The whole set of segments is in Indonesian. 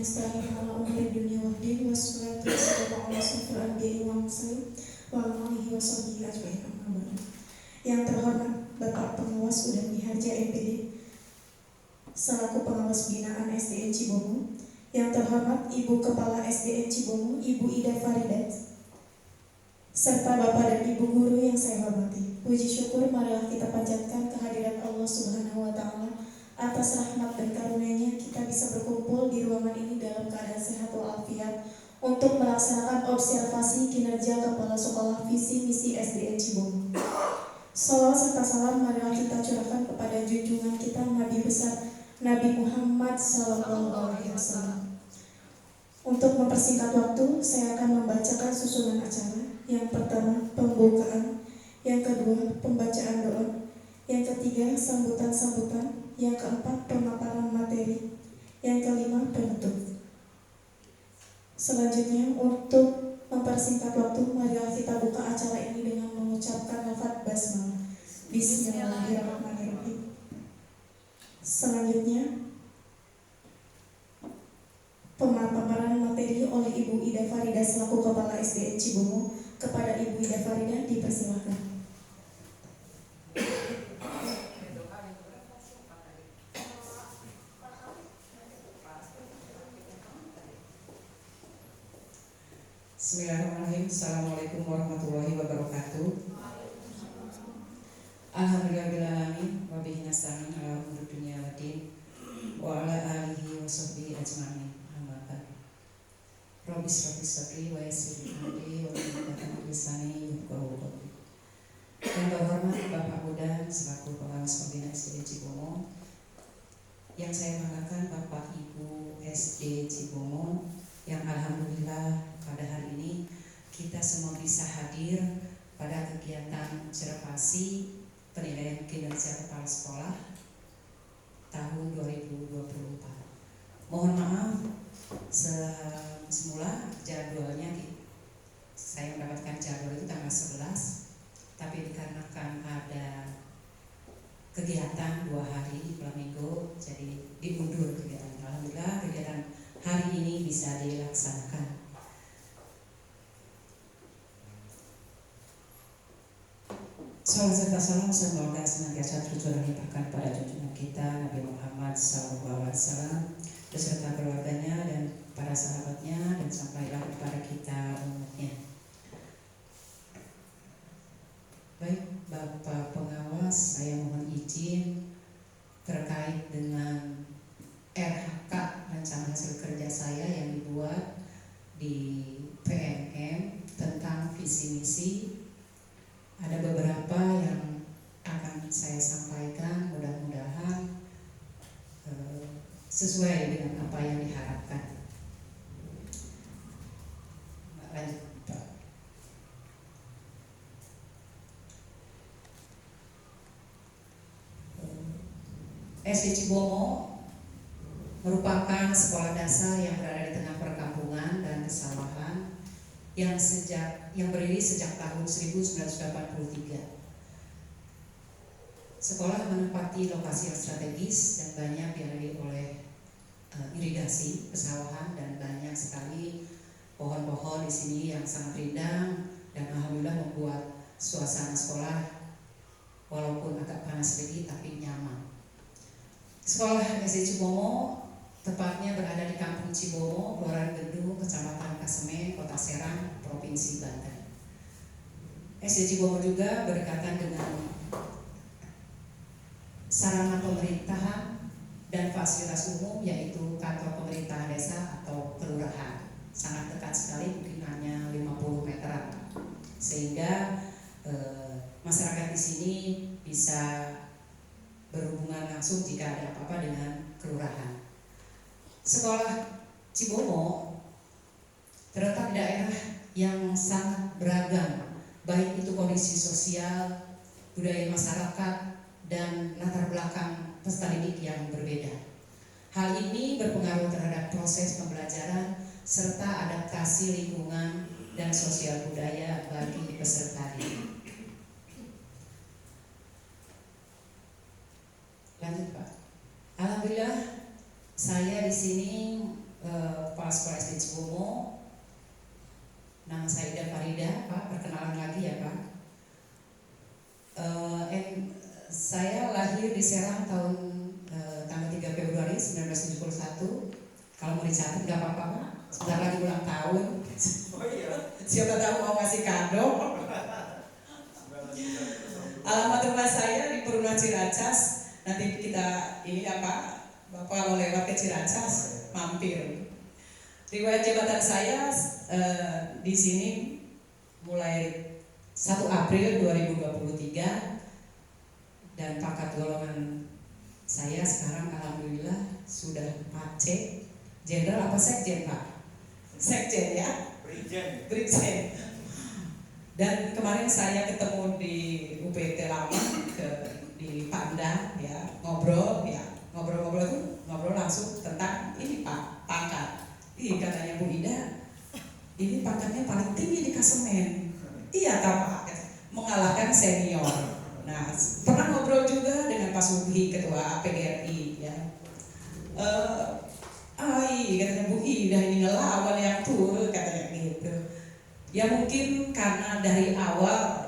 nasta'in ala umuri dunya waddin wassalatu wassalamu ala asyrofil anbiya'i wal mursalin wa ala alihi wa sahbihi ajma'in amma ba'du. Yang terhormat Bapak Pengawas Udang Miharja MPD selaku pengawas binaan SDN Cibomu, yang terhormat Ibu Kepala SDN Cibomu, Ibu Ida Faridat, serta Bapak dan Ibu Guru yang saya hormati. Puji syukur marilah kita panjatkan kehadiran Allah Subhanahu wa Ta'ala atas rahmat dan karunia-Nya kita bisa berkumpul di ruangan ini dalam keadaan sehat walafiat untuk melaksanakan observasi kinerja Kepala Sekolah Visi Misi SDN Cibomu. Salawat serta salam marilah kita curahkan kepada junjungan kita Nabi besar Nabi Muhammad SAW. Untuk mempersingkat waktu, saya akan membacakan susunan acara. Yang pertama, pembukaan. Yang kedua, pembacaan doa. Yang ketiga, sambutan-sambutan. Yang keempat, pemaparan materi. Yang kelima, penutup. Selanjutnya, untuk mempersingkat waktu, marilah kita buka acara ini dengan mengucapkan lafaz basmalah. Bismillahirrahmanirrahim. Selanjutnya, pemaparan materi oleh Ibu Ida Farida selaku Kepala SDN Cibomu. Kepada Ibu Ida Farida dipersilakan. Bismillahirrahmanirrahim. Assalamualaikum warahmatullahi wabarakatuh. Alhamdulillahirrahmanirrahim. Wa bihi nasta'in ala umuri dunya waddin wa ala alihi wa sahbihi ajma'in. Amma ba'du. Rabbi shrah li sadri wa yassir li amri wa hlul 'uqdatam min lisani yafqahu qawli. Yang terhormat Bapak Udang selaku pengawas pembina SDN Cibomu, yang saya banggakan Bapak Ibu SD Cibomu, yang alhamdulillah pada hari ini kita semua bisa hadir pada kegiatan observasi penilaian kinerja kepala sekolah tahun 2024. Mohon maaf, semula jadwalnya saya mendapatkan jadwal itu tanggal 11, tapi dikarenakan ada kegiatan 2 hari di Flamingo, jadi diundur kegiatan. Alhamdulillah kegiatan hari ini bisa dilaksanakan. Salam serta salam semoga senantiasa tercurah limpahkan pada junjungan kita Nabi Muhammad SAW beserta keluarganya dan para sahabatnya, dan sampailah kepada kita umatnya. Baik Bapak Pengawas, saya mohon izin terkait dengan RHK, rencana hasil kerja saya yang dibuat di PNM tentang visi misi. Ada beberapa yang akan saya sampaikan, mudah-mudahan sesuai dengan apa yang diharapkan. Lanjut Pak. SD Cibomo merupakan sekolah dasar yang berada di tengah perkampungan dan pesawahan yang berdiri sejak tahun 1983. Sekolah menempati lokasi yang strategis dan banyak dilalui oleh irigasi pesawahan, dan banyak sekali pohon-pohon di sini yang sangat rindang, dan alhamdulillah membuat suasana sekolah walaupun agak panas sedikit tapi nyaman. Sekolah SD Cibomo tepatnya berada di Kampung Cibomo, Kelurahan Gedung, Kecamatan Kasemen, Kota Serang, Provinsi Banten. SD Cibomo juga berdekatan dengan sarana pemerintahan dan fasilitas umum, yaitu kantor pemerintahan desa atau kelurahan. Sangat dekat sekali, mungkin hanya 50 meteran, sehingga masyarakat di sini bisa berhubungan langsung jika ada apa-apa dengan kelurahan. Sekolah Cibomo terletak di daerah yang sangat beragam, baik itu kondisi sosial, budaya masyarakat, dan latar belakang peserta didik yang berbeda. Hal ini berpengaruh terhadap proses pembelajaran serta adaptasi lingkungan dan sosial budaya bagi peserta didik. Lanjut Pak. Alhamdulillah saya di sini Kepala Sekolah SD Cibomo. Nama saya Ida Farida, Pak. Perkenalan lagi ya, Pak. Saya lahir di Serang tahun tanggal 3 Februari 1971. Kalau mau dicatat nggak apa-apa, Pak. Sebentar lagi ulang tahun. Oh iya. Siapa tahu mau ngasih kado. Alamat rumah saya di Perumna Ciracas. Nanti kita ini apa, Bapak kalau lewat ke Ciracas mampir. Riwayat jabatan saya di sini mulai 1 April 2023 dan pangkat golongan saya sekarang alhamdulillah sudah 4C. Jenderal apa sekjen, Pak? Sekjen ya? Brigjen. Dan kemarin saya ketemu di UPT lama di Panda ya, ngobrol langsung tentang ini Pak, pangkat. Ih, katanya Bu Ida, ini pangkatnya paling tinggi di Kasemen. Iya Pak, mengalahkan senior. Nah, pernah ngobrol juga dengan Pak Subhi, Ketua PGRI ya. Katanya Bu Ida ini ngelawan yang tuh, katanya gitu. Ya mungkin karena dari awal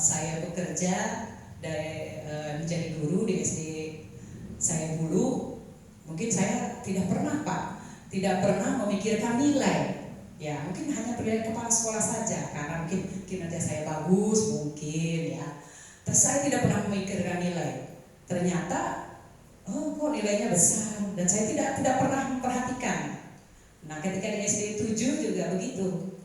saya bekerja dari menjadi guru di SD saya dulu, mungkin saya tidak pernah memikirkan nilai. Ya mungkin hanya penilaian kepala sekolah saja, karena mungkin kinerja saya bagus mungkin ya. Terus saya tidak pernah memikirkan nilai. Ternyata kok nilainya besar, dan saya tidak pernah memperhatikan. Nah ketika di SD 7 juga begitu.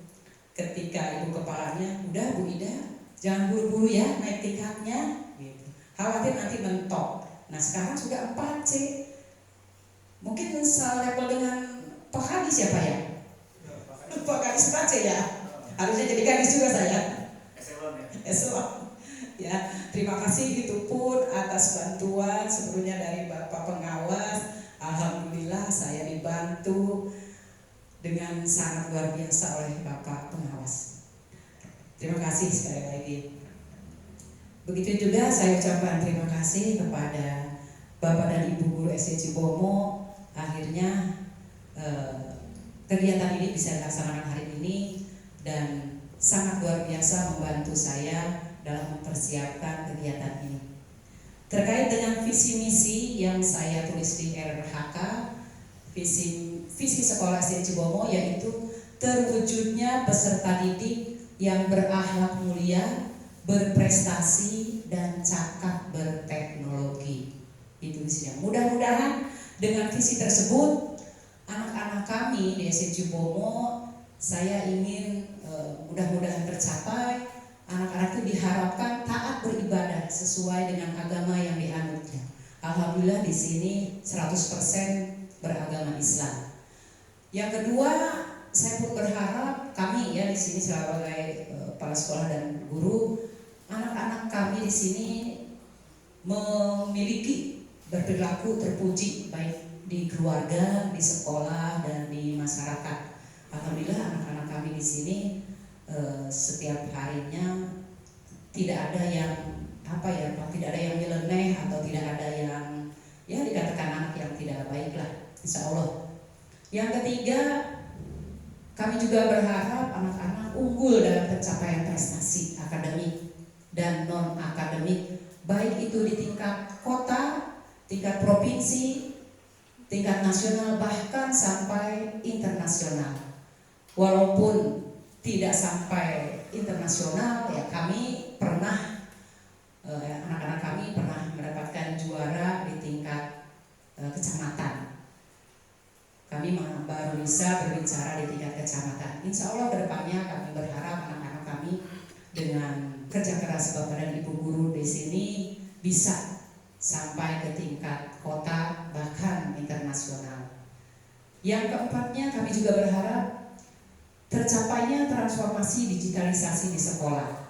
Ketika ibu kepalanya, udah Bu Ida, jangan buru-buru ya naik tingkatnya, gitu. Khawatir nanti mentok. Nah sekarang sudah 4C. Mungkin selevel dengan Pak Kadis ya Pak ya? Pak Kadis 4C ya? Harusnya jadi Kadis juga saya. Eselon. Ya, terima kasih itu pun atas bantuan sebelumnya dari Bapak Pengawas. Alhamdulillah saya dibantu dengan sangat luar biasa oleh Bapak Pengawas. Terima kasih sekali lagi. Begitu juga saya ucapkan terima kasih kepada Bapak dan Ibu Guru SD Cibomo. Akhirnya kegiatan ini bisa dilaksanakan hari ini dan sangat luar biasa membantu saya dalam mempersiapkan kegiatan ini. Terkait dengan visi misi yang saya tulis di RHK, visi sekolah SD Cibomo yaitu terwujudnya peserta didik yang berakhlak mulia, berprestasi dan cakap berteknologi. Itu visinya. Mudah-mudahan dengan visi tersebut anak-anak kami di SD Cibomo, saya ingin mudah-mudahan tercapai. Anak-anak itu diharapkan taat beribadah sesuai dengan agama yang dianutnya. Alhamdulillah di sini 100% beragama Islam. Yang kedua, saya pun berharap kami ya di sini sebagai kepala sekolah dan guru, anak-anak kami di sini memiliki berperilaku terpuji baik di keluarga, di sekolah dan di masyarakat. Alhamdulillah anak-anak kami di sini setiap harinya tidak ada yang tidak ada yang nyeleneh atau tidak ada yang ya dikatakan anak yang tidak baik lah, insya Allah. Yang ketiga, kami juga berharap anak-anak unggul dalam pencapaian prestasi akademik dan non akademik, baik itu di tingkat kota, tingkat provinsi, tingkat nasional bahkan sampai internasional. Walaupun tidak sampai internasional, ya kami pernah anak-anak kami pernah mendapatkan juara di tingkat kecamatan. Kami baru bisa berbicara di tingkat kecamatan. Insya Allah kedepannya kami berharap anak-anak kami dengan kerja keras Bapak dan Ibu guru di sini bisa sampai ke tingkat kota bahkan internasional. Yang keempatnya kami juga berharap tercapainya transformasi digitalisasi di sekolah.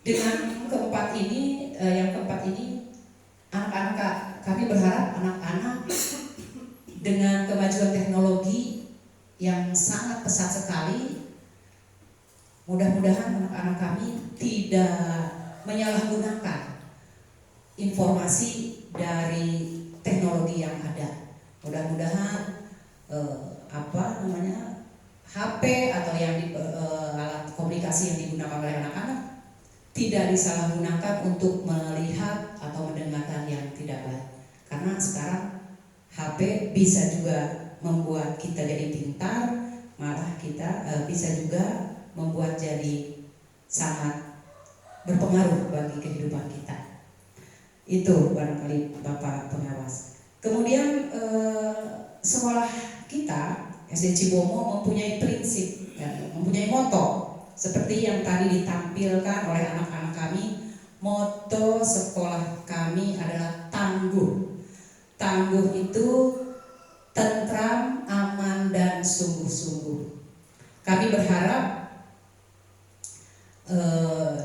Dengan yang keempat ini anak-anak kami berharap anak-anak dengan kemajuan teknologi yang sangat pesat sekali, mudah-mudahan anak-anak kami tidak menyalahgunakan informasi dari teknologi yang ada. Mudah-mudahan tidak disalahgunakan untuk melihat atau mendengarkan yang tidak baik. Karena sekarang HP bisa juga membuat kita jadi pintar, malah kita bisa juga membuat jadi sangat berpengaruh bagi kehidupan kita. Itu barangkali Bapak pengawas. Kemudian sekolah kita SD Cibomo mempunyai prinsip, mempunyai moto seperti yang tadi ditampilkan oleh anak-anak kami. Moto sekolah kami adalah tangguh. Tangguh itu tentram, aman, dan sungguh-sungguh. Kami berharap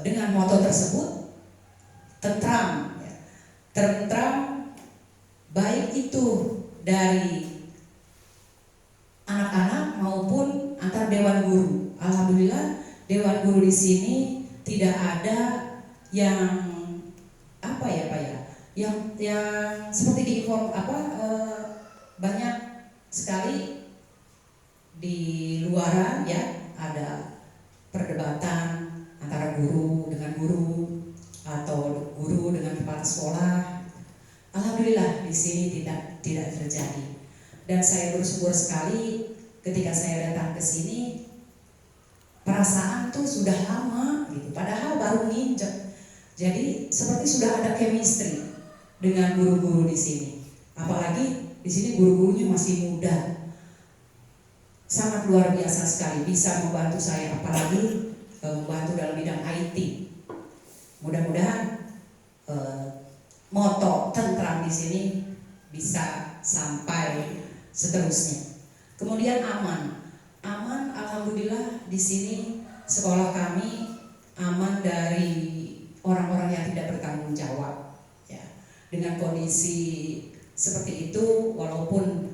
dengan moto tersebut, tentram, baik itu dari anak-anak maupun antar dewan guru. Alhamdulillah dewan guru di sini tidak ada yang apa ya Pak ya, yang seperti banyak sekali di luaran ya, ada perdebatan antara guru dengan guru atau guru dengan kepala sekolah. Alhamdulillah di sini tidak terjadi. Dan saya bersyukur sekali ketika saya datang ke sini, perasaan tuh sudah lama gitu, padahal baru nginjek. Jadi seperti sudah ada chemistry dengan guru-guru di sini. Apalagi di sini guru-gurunya masih muda, sangat luar biasa sekali, bisa membantu saya, apalagi membantu dalam bidang IT. Mudah-mudahan moto tentram di sini bisa sampai seterusnya. Kemudian aman, alhamdulillah di sini sekolah kami aman dari orang-orang yang tidak bertanggung jawab. Ya, dengan kondisi seperti itu, walaupun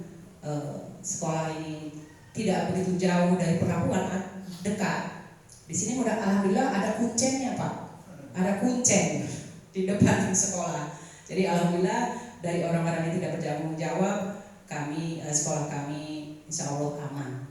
sekolah ini tidak begitu jauh dari perkampungan dekat, di sini alhamdulillah ada kuncengnya Pak, ada kunceng di depan sekolah. Jadi alhamdulillah dari orang-orang yang tidak bertanggung jawab, sekolah kami insya Allah aman.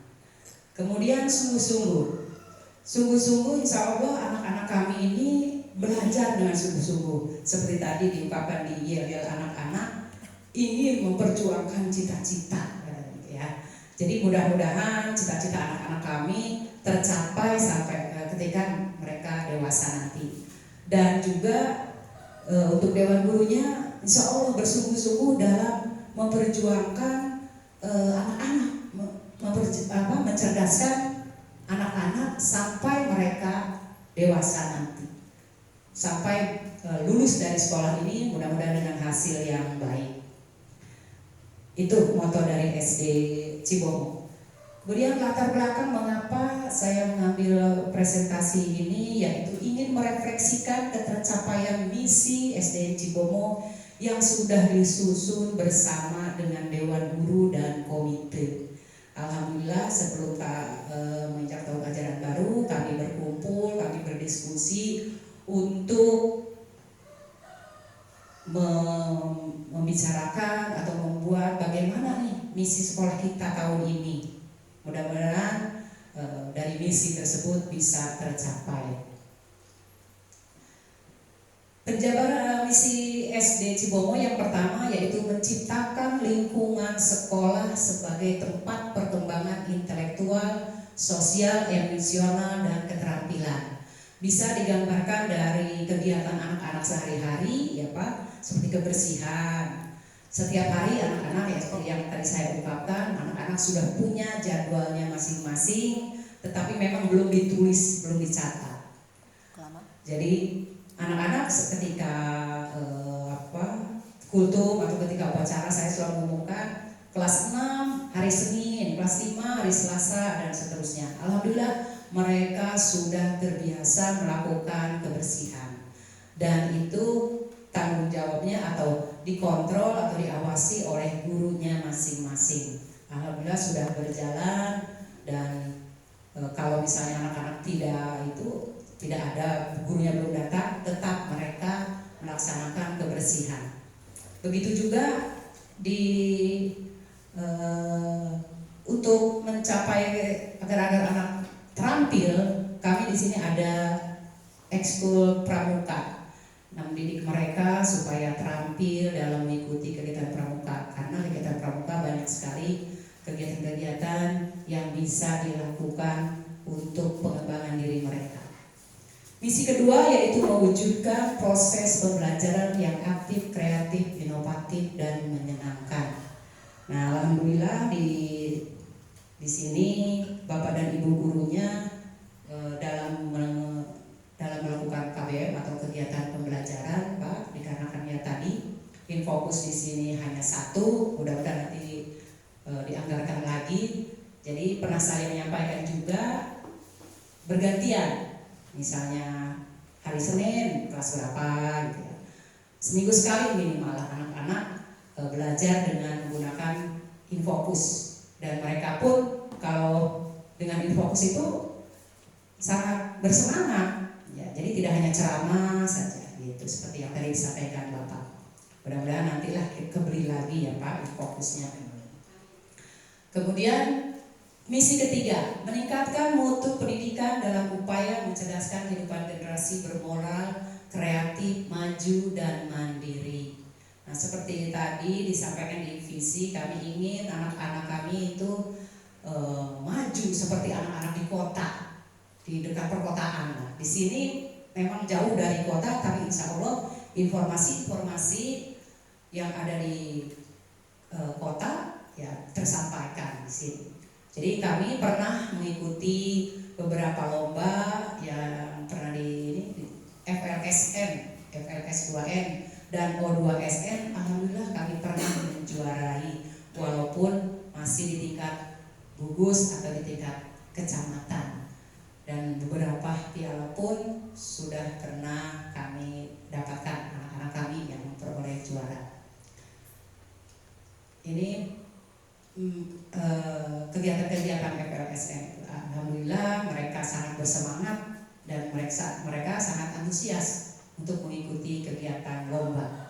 Kemudian sungguh-sungguh insya Allah anak-anak kami ini belajar dengan sungguh-sungguh. Seperti tadi diungkapkan di yel-yel anak-anak ingin memperjuangkan cita-cita ya. Jadi mudah-mudahan cita-cita anak-anak kami tercapai sampai ketika mereka dewasa nanti. Dan juga untuk dewan gurunya insya Allah bersungguh-sungguh dalam memperjuangkan anak-anak, mencerdaskan anak-anak sampai mereka dewasa nanti, sampai lulus dari sekolah ini mudah-mudahan dengan hasil yang baik. Itu moto dari SD Cibomo. Kemudian latar belakang mengapa saya mengambil presentasi ini, yaitu ingin merefleksikan ketercapaian misi SD Cibomo yang sudah disusun bersama dengan Dewan Guru dan komite. Alhamdulillah sebelum menginjak tahun ajaran baru, kami berkumpul, kami berdiskusi untuk membicarakan atau membuat bagaimana nih misi sekolah kita tahun ini. Mudah-mudahan dari misi tersebut bisa tercapai. Penjabaran misi SD Cibomo yang pertama yaitu menciptakan lingkungan sekolah sebagai tempat perkembangan intelektual, sosial, emosional, dan keterampilan. Bisa digambarkan dari kegiatan anak-anak sehari-hari ya Pak, seperti kebersihan. Setiap hari anak-anak ya seperti yang tadi saya ungkapkan, anak-anak sudah punya jadwalnya masing-masing, tetapi memang belum ditulis, belum dicatat. Jadi anak-anak ketika kultum atau ketika upacara saya selalu mengumumkan kelas 6 hari Senin, kelas 5 hari Selasa, dan seterusnya. Alhamdulillah mereka sudah terbiasa melakukan kebersihan, dan itu tanggung jawabnya atau dikontrol atau diawasi oleh gurunya masing-masing. Alhamdulillah sudah berjalan, dan kalau misalnya anak-anak tidak ada, gurunya belum datang, tetap mereka melaksanakan kebersihan. Begitu juga untuk mencapai agar anak terampil, kami di sini ada ekskul pramuka. Mendidik mereka supaya terampil dalam mengikuti kegiatan pramuka, karena kegiatan pramuka banyak sekali kegiatan-kegiatan yang bisa dilakukan untuk pengembangan diri mereka. Misi kedua yaitu mewujudkan proses pembelajaran yang aktif, kreatif, inovatif, dan menyenangkan. Nah, alhamdulillah di sini Bapak dan Ibu gurunya dalam melakukan KBM atau kegiatan pembelajaran, Pak, dikarenakan ya tadi Infokus di sini hanya satu, mudah-mudahan nanti dianggarkan lagi. Jadi pernah saya menyampaikan juga bergantian, misalnya hari Senin kelas berapa gitu ya. Seminggu sekali minimal anak-anak belajar dengan menggunakan Infokus, dan mereka pun kalau dengan Infokus itu sangat bersemangat ya. Jadi tidak hanya ceramah saja gitu, seperti yang tadi disampaikan Bapak. Mudah-mudahan nantilah kebeli lagi ya Pak Infokusnya. Kemudian misi ketiga, meningkatkan mutu pendidikan dalam upaya mencerdaskan kehidupan generasi bermoral, kreatif, maju, dan mandiri. Nah, seperti tadi disampaikan di visi, kami ingin anak-anak kami itu maju seperti anak-anak di kota, di dekat perkotaan. Nah, di sini memang jauh dari kota, tapi insya Allah informasi-informasi yang ada di kota ya tersampaikan di sini. Jadi kami pernah mengikuti beberapa lomba yang pernah di FLSN, FLS 2N dan O2SN. Alhamdulillah kami pernah menjuarai, walaupun masih di tingkat gugus atau di tingkat kecamatan. Dan beberapa piala pun sudah pernah kami dapatkan, anak-anak kami yang memperoleh juara. Ini kegiatan-kegiatan FLSN. Alhamdulillah mereka sangat bersemangat dan mereka sangat antusias untuk mengikuti kegiatan lomba.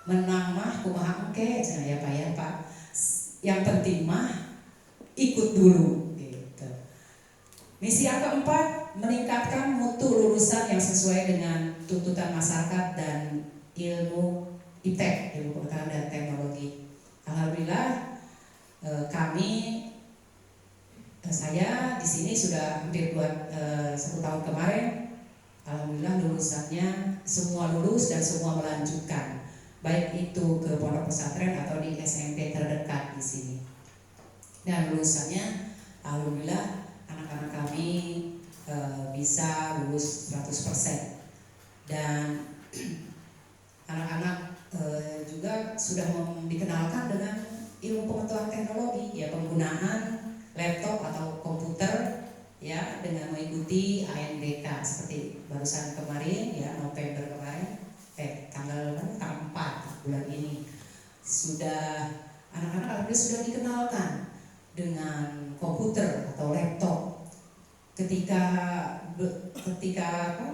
Menang mah kumaha engke cenah ya Pak ya Pak. Yang penting mah ikut dulu gitu. Misi yang keempat, meningkatkan mutu lulusan yang sesuai dengan tuntutan masyarakat dan ilmu IPTEK, ilmu pengetahuan dan teknologi. Alhamdulillah saya di sini sudah hampir 1 tahun kemarin. Alhamdulillah lulusannya semua lulus dan semua melanjutkan, baik itu ke pondok pesantren atau di SMP terdekat di sini. Dan lulusannya alhamdulillah anak-anak kami bisa lulus 100%. Dan anak-anak juga sudah dikenalkan dengan ilmu pengetahuan teknologi, ya penggunaan laptop atau komputer ya, dengan mengikuti ANBK seperti barusan kemarin ya, November kemarin tanggal 4 bulan ini sudah anak-anak sudah dikenalkan dengan komputer atau laptop ketika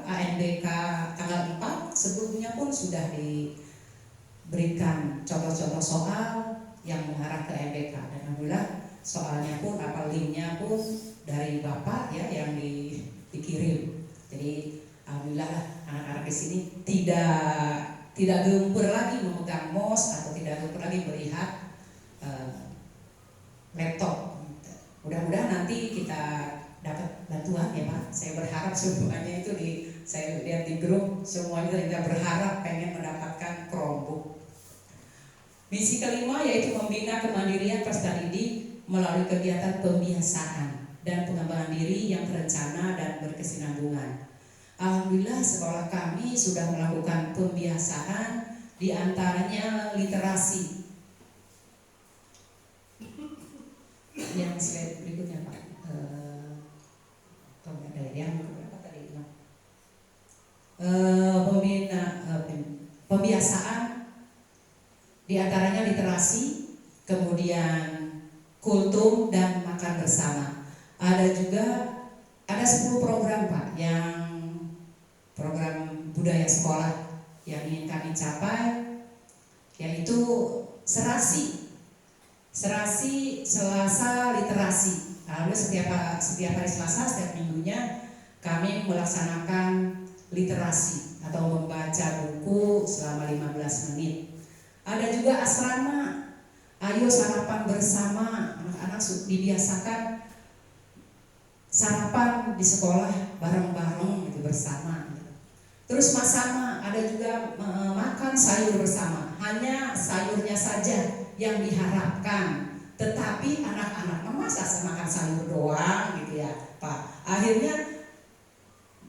ANBK tanggal 4 sebelumnya pun sudah diberikan contoh-contoh soal yang mengarah ke ANBK, dan alhamdulillah soalnya pun apa linknya pun dari Bapak ya yang dikirim. Jadi alhamdulillah anak-anak di sini tidak gempur lagi memegang mouse atau tidak gempur lagi melihat laptop. Mudah-mudahan nanti kita dapat bantuan ya Pak. Saya berharap semuanya itu saya lihat di grup semuanya kita berharap pengen mendapatkan Chromebook. Misi kelima yaitu membina kemandirian peserta didik melalui kegiatan pembiasaan dan pengembangan diri yang terencana dan berkesinambungan. Alhamdulillah sekolah kami sudah melakukan pembiasaan, diantaranya literasi. Yang slide berikutnya Pak. Yang berapa tadi? Pembiasaan diantaranya literasi, kemudian kultum dan makan bersama. Ada 10 program Pak, yang program budaya sekolah yang ingin kami capai, yaitu serasi Selasa literasi. Lalu setiap hari Selasa setiap minggunya kami melaksanakan literasi atau membaca buku selama 15 menit. Ada juga asrama, ayo sarapan bersama, anak-anak dibiasakan sarapan di sekolah bareng-bareng gitu bersama. Terus masama, ada juga makan sayur bersama. Hanya sayurnya saja yang diharapkan, tetapi anak-anak masa makan sayur doang gitu ya Pak. Akhirnya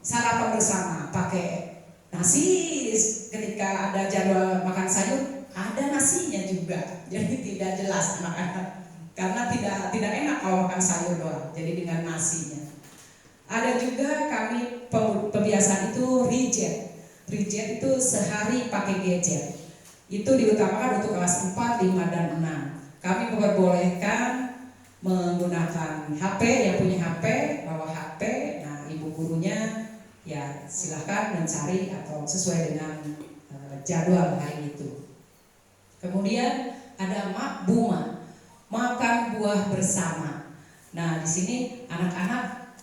sarapan bersama pakai nasi, ketika ada jadwal makan sayur ada nasinya juga. Jadi tidak jelas anak-anak, karena tidak enak kalau makan sayur doang. Jadi dengan nasinya. Ada juga kami pembiasaan itu reject. Reject itu sehari pakai gadget. Itu diutamakan untuk kelas 4, 5, dan 6. Kami memperbolehkan menggunakan HP, yang punya HP bawa HP. Nah, ibu gurunya ya silahkan mencari atau sesuai dengan jadwal hari itu. Kemudian ada makbuma, makan buah bersama. Nah, di sini anak-anak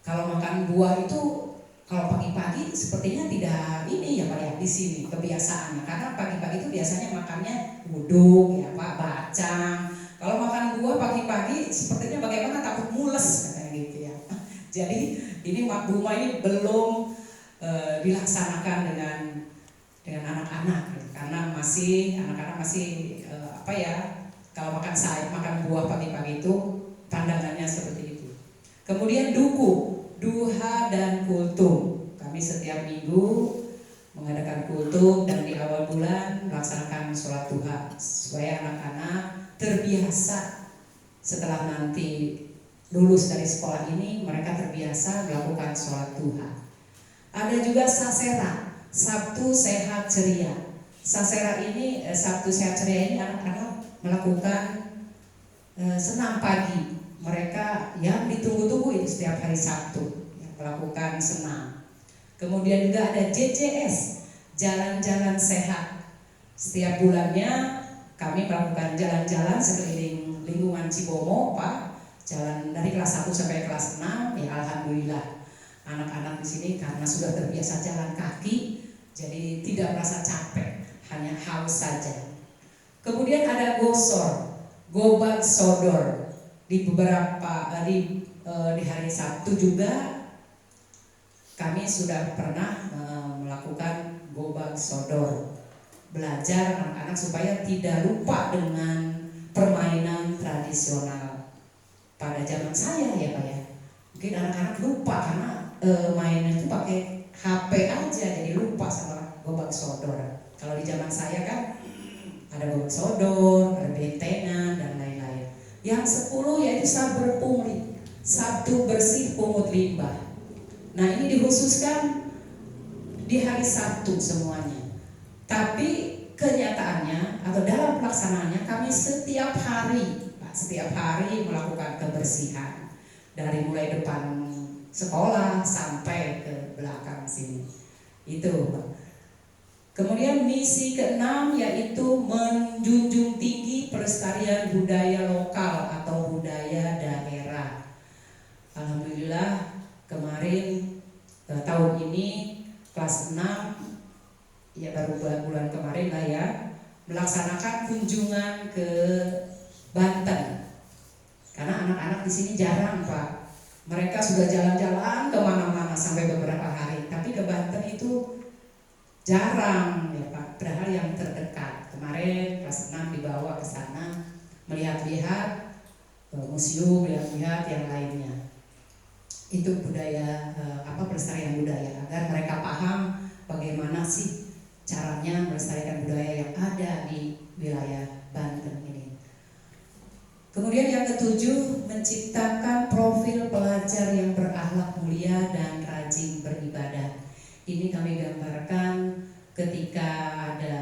kalau makan buah itu kalau pagi-pagi sepertinya tidak ini ya Pak ya di sini kebiasaannya, karena pagi-pagi itu biasanya makannya uduk ya Pak, bacang. Kalau makan buah pagi-pagi sepertinya bagaimana, takut mules katanya gitu ya. Jadi ini makbuma ini belum dilaksanakan dengan anak-anak ya, karena anak-anak masih apa ya, kalau makan buah pagi-pagi itu pandangannya seperti itu. Kemudian duha dan kultum. Kami setiap minggu mengadakan kultum dan di awal bulan melaksanakan sholat duha supaya anak-anak terbiasa setelah nanti lulus dari sekolah ini, mereka terbiasa melakukan sholat duha. Ada juga sasera, Sabtu Sehat Ceria. Sasera ini, Sabtu Sehat Ceria ini anak-anak melakukan senam pagi. Mereka yang ditunggu-tunggu itu setiap hari Sabtu yang melakukan senam. Kemudian juga ada JJS, jalan-jalan sehat. Setiap bulannya kami melakukan jalan-jalan sekeliling lingkungan Cibomo, Pak. Jalan dari kelas 1 sampai kelas 6, ya alhamdulillah. Anak-anak di sini karena sudah terbiasa jalan kaki, jadi tidak merasa capek, hanya haus saja. Kemudian ada gosor, gobak sodor. Di di hari Sabtu juga kami sudah pernah melakukan gobak sodor, belajar anak-anak supaya tidak lupa dengan permainan tradisional pada zaman saya ya Pak ya. Mungkin anak-anak lupa karena mainnya itu pakai HP aja, jadi lupa sama gobak sodor. Kalau di zaman saya kan ada gobak sodor, ada bentengan dan lain-lain. Yang 10 yaitu saber pungli, Sabtu bersih pungut limbah. Nah, ini dikhususkan di hari Sabtu semuanya. Tapi kenyataannya atau dalam pelaksanaannya kami setiap hari melakukan kebersihan dari mulai depan sekolah sampai ke belakang sini. Itu. Kemudian misi ke-6 yaitu menjunjung tinggi pelestarian budaya lokal atau budaya daerah. Alhamdulillah kemarin tahun ini kelas 6 ya baru bulan kemarin lah ya, melaksanakan kunjungan ke Banten. Karena anak-anak di sini jarang Pak. Mereka sudah jalan-jalan kemana-mana sampai beberapa hari, tapi ke Banten itu jarang ya Pak, padahal yang terdekat. Kemarin kelas 6 dibawa ke sana melihat-lihat museum, melihat-lihat yang lainnya. Itu budaya pelestarian budaya, agar mereka paham bagaimana sih caranya melestarikan budaya yang ada di wilayah Banten ini. Kemudian yang ke-7, menciptakan profil pelajar yang berakhlak mulia dan rajin beribadah. Ini kami gambarkan ketika ada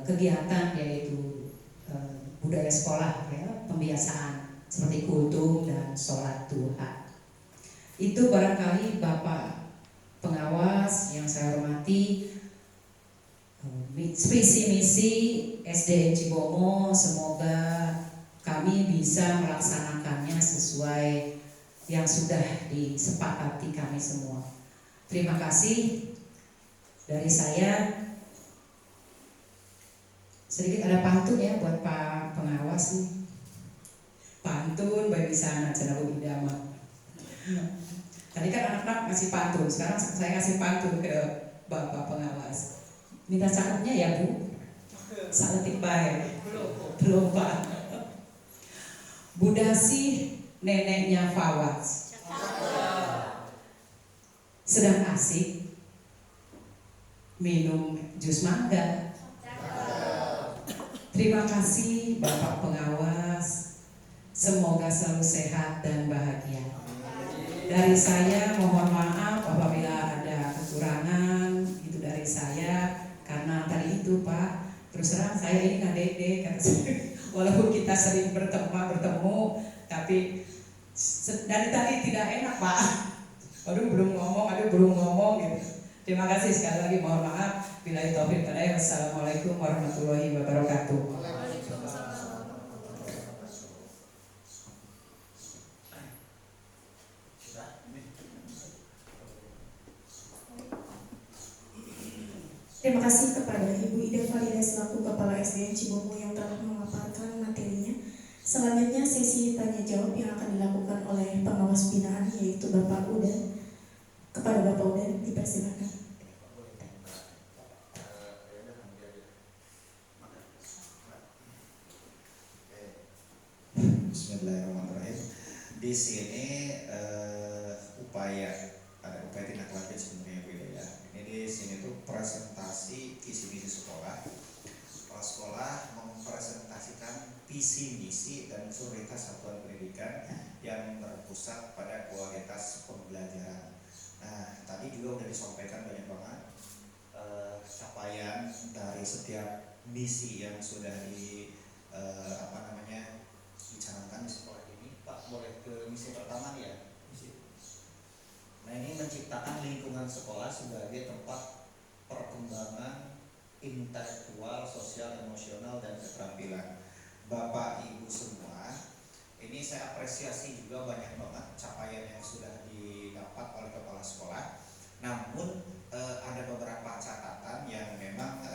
kegiatan yaitu budaya sekolah ya, pembiasaan seperti kultum dan sholat duha. Itu barangkali Bapak pengawas yang saya hormati, visi misi SDN Cibomo, semoga kami bisa melaksanakannya sesuai yang sudah disepakati kami semua. Terima kasih dari saya. Sedikit ada pantun ya buat Pak Pengawas nih. Pantun bagi sana cenah idama. Tadi kan anak-anak ngasih pantun, sekarang saya kasih pantun ke Bapak Pengawas. Minta cakepnya ya Bu. Saletik baik. Belum Pak. Budasi neneknya Fawaz sedang asik minum jus mangga. Terima kasih Bapak Pengawas. Semoga selalu sehat dan bahagia. Dari saya mohon maaf apabila ada kekurangan, itu dari saya karena tadi itu Pak, terus terang saya ini ngadede kata saya. Walaupun kita sering bertemu, tapi dari tadi tidak enak Pak. Aduh belum ngomong gitu. Terima kasih sekali lagi, mohon maaf. Billahi taufiq wal hidayah. Wassalamualaikum warahmatullahi wabarakatuh. Terima kasih kepada Ibu Ida Farida selaku Kepala SDN Cibogo yang telah memaparkan materinya. Selanjutnya sesi tanya jawab yang akan dilakukan oleh pengawas binaan yaitu Bapak Udan. Kepada Bapak Udan dipersilakan. Bismillahirrahmanirrahim. Di sini ada upaya tindak lanjut sebenarnya Bu ya. Ini di sini tuh presentasi visi misi sekolah. Kepala sekolah mempresentasikan visi misi dan prioritas satuan pendidikan yang berpusat pada kualitas pembelajaran. Nah, tadi juga sudah disampaikan banyak banget capaian dari setiap misi yang sudah dicanangkan di sekolah ini. Pak, boleh ke misi pertama nih ya? Nah, ini menciptakan lingkungan sekolah sebagai tempat perkembangan intelektual, sosial, emosional, dan keterampilan. Bapak Ibu semua, ini saya apresiasi juga banyak banget capaian yang sudah didapat oleh kepala sekolah. Namun ada beberapa catatan yang memang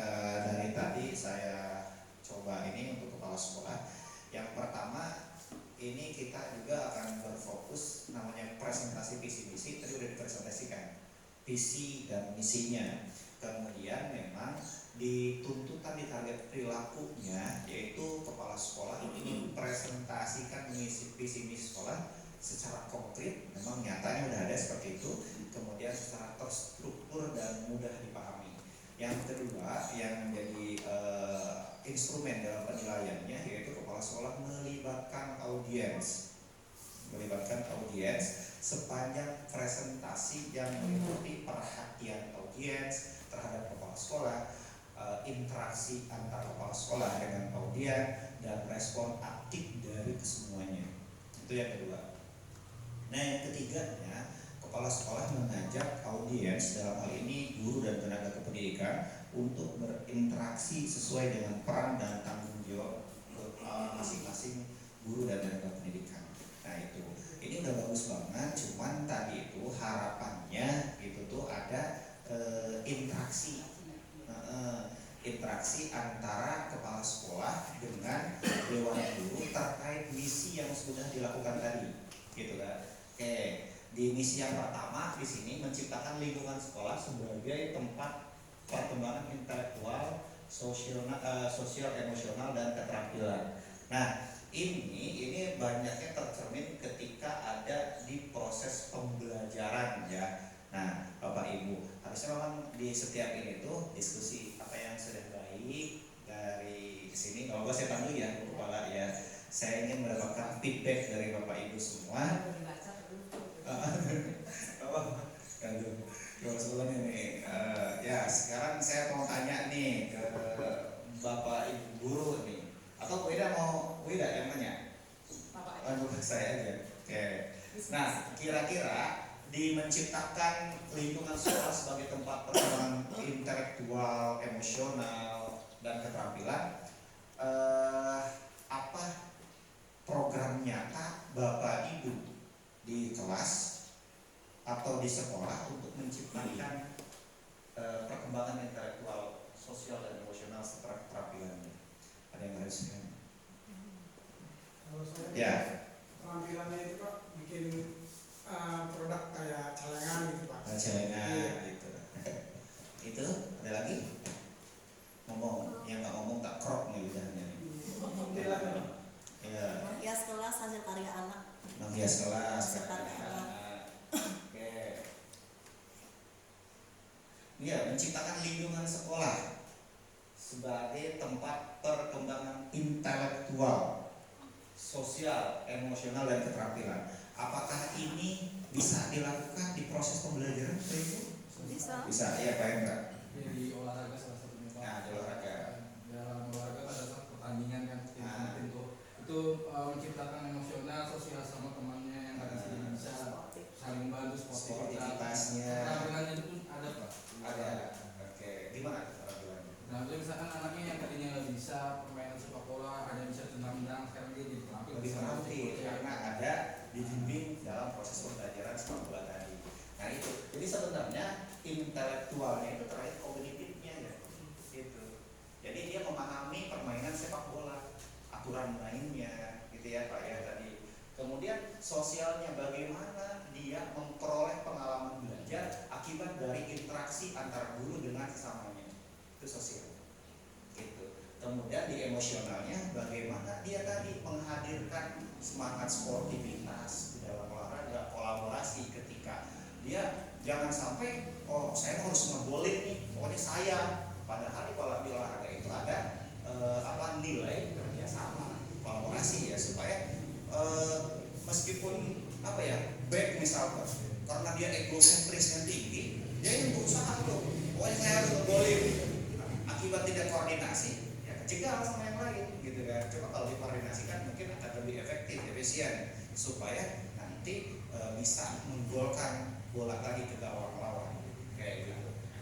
dari tadi saya coba ini untuk kepala sekolah. Yang pertama, ini kita juga akan berfokus namanya presentasi visi misi. Tadi udah dipresentasikan visi dan misinya. Kemudian memang dituntutan di target perilakunya, yaitu kepala sekolah ini mempresentasikan visi misi sekolah secara konkret. Memang nyatanya udah ada seperti itu. Kemudian secara terstruktur dan mudah dipahami. Yang kedua yang menjadi instrumen dalam penilaiannya yaitu kepala sekolah melibatkan audiens sepanjang presentasi yang meliputi perhatian audiens terhadap kepala sekolah, interaksi antar kepala sekolah dengan audiens, dan respon aktif dari kesemuanya. Itu yang kedua. Nah, yang ketiganya, kepala sekolah mengajak audiens, dalam hal ini guru dan tenaga kependidikan, untuk berinteraksi sesuai dengan peran dan tanggung jawab masing-masing guru dan tenaga pendidikan. Nah, ini udah bagus banget, cuman tadi itu harapannya itu tuh ada interaksi antara kepala sekolah dengan dewan guru terkait misi yang sudah dilakukan tadi, gitu kan? Oke, di misi yang pertama di sini menciptakan lingkungan sekolah sebagai tempat perkembangan intelektual, sosial, emosional, dan keterampilan. Nah, ini banyaknya tercermin ketika ada di proses pembelajaran ya. Nah, Bapak Ibu, harusnya memang di setiap ini tuh diskusi apa yang sudah baik dari sini. Kalau saya panggil ya, Bu Kepala ya. Saya ingin mendapatkan feedback dari Bapak Ibu semua. Ya, sekarang saya mau tanya nih ke Bapak Ibu guru nih. Atau Bu Ida yang nanya? Saya aja. Oke. Nah, kira-kira di menciptakan lingkungan sekolah sebagai tempat perkembangan intelektual, emosional, dan keterampilan, apa program nyata Bapak Ibu di kelas, apa atau di sekolah untuk menciptakan perkembangan intelektual, sosial dan emosional serta keterampilannya. Ada yang harus Kalau saya ya. Keterampilannya itu Pak bikin produk kayak celengan gitu Pak. Celengan gitu. Itu ada lagi? Ngomong, yang nggak ngomong tak krok nih lidahnya. Alhamdulillah. Ya. Menghias kelas hasil karya anak. Menghias kelas. Hasil karya anak. Oke. Ya, menciptakan lingkungan sekolah sebagai tempat perkembangan intelektual, sosial, emosional dan keterampilan. Apakah ini bisa dilakukan di proses pembelajaran seperti itu? Bisa. Bisa, ya Pak Hendra. Di olahraga salah satunya Pak. Nah, di olahraga. Dalam olahraga pada saat pertandingan kan itu menciptakan emosional sosial sama temannya yang kadang jadi bisa saling bantu Sportivitasnya. Keterampilannya itu pun ada Pak. Ada. Oke. Gimana keterampilannya? Nah, jadi misalkan anaknya yang tadinya nggak bisa permainan sepak bola, ada yang bisa tendang-tendang, sekarang dia jadi terampil. Lebih terampil karena ada dibimbing dalam proses pembelajaran sepak bola tadi. Nah itu, jadi sebenarnya intelektualnya itu terkait kognitifnya ya, gitu. Jadi dia memahami permainan sepak bola, aturan mainnya, gitu ya Pak ya tadi. Kemudian sosialnya bagaimana dia memperoleh pengalaman belajar akibat dari interaksi antara guru dengan sesamanya, itu sosial. Gitu. Kemudian di emosionalnya bagaimana dia tadi menghadirkan semangat sportivitas di dalam olahraga, kolaborasi ketika dia jangan sampai saya harus ngebolin nih, pokoknya saya. Padahal di olahraga itu ada nilai kerjasama, kolaborasi ya supaya meskipun back misalkan karena dia egosentrisnya tinggi, dia yang berusaha loh, pokoknya saya harus ngebolin. Akibat tidak koordinasi, ya kecegah sama yang lain, gitu kan. Coba kalau dikoordinasikan mungkin akan lebih efektif, efisien, supaya nanti bisa menggolkan bola lagi ke gawang lawan, kayak gitu.